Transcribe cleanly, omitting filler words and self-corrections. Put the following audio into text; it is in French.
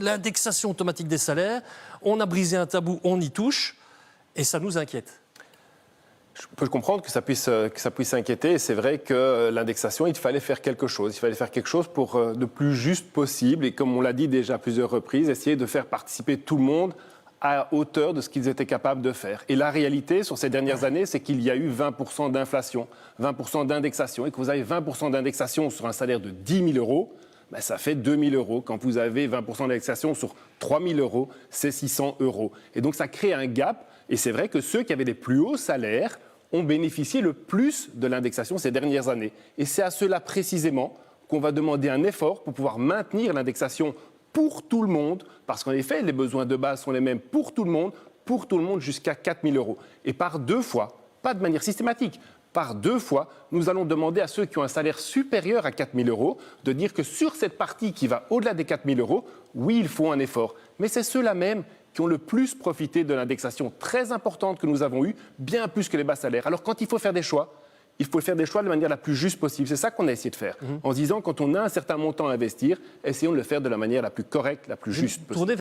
L'indexation automatique des salaires, on a brisé un tabou, on y touche, et ça nous inquiète. Je peux comprendre que ça puisse inquiéter. Et c'est vrai que l'indexation, il fallait faire quelque chose. Il fallait faire quelque chose pour le plus juste possible. Et comme on l'a dit déjà à plusieurs reprises, essayer de faire participer tout le monde à hauteur de ce qu'ils étaient capables de faire. Et la réalité, sur ces dernières années, c'est qu'il y a eu 20% d'inflation, 20% d'indexation. Et que vous avez 20% d'indexation sur un salaire de 10 000 euros, ben ça fait 2 000 euros. Quand vous avez 20% d'indexation sur 3 000 euros, c'est 600 euros. Et donc ça crée un gap. Et c'est vrai que ceux qui avaient les plus hauts salaires ont bénéficié le plus de l'indexation ces dernières années. Et c'est à ceux-là précisément qu'on va demander un effort pour pouvoir maintenir l'indexation pour tout le monde, parce qu'en effet, les besoins de base sont les mêmes pour tout le monde jusqu'à 4 000 euros. Et par 2 fois, pas de manière systématique, par 2 fois, nous allons demander à ceux qui ont un salaire supérieur à 4 000 euros de dire que sur cette partie qui va au-delà des 4 000 euros, oui, il faut un effort. Mais c'est ceux-là même qui ont le plus profité de l'indexation très importante que nous avons eue, bien plus que les bas salaires. Alors quand il faut faire des choix, il faut faire des choix de manière la plus juste possible. C'est ça qu'on a essayé de faire. En se disant, quand on a un certain montant à investir, essayons de le faire de la manière la plus correcte, la plus juste possible.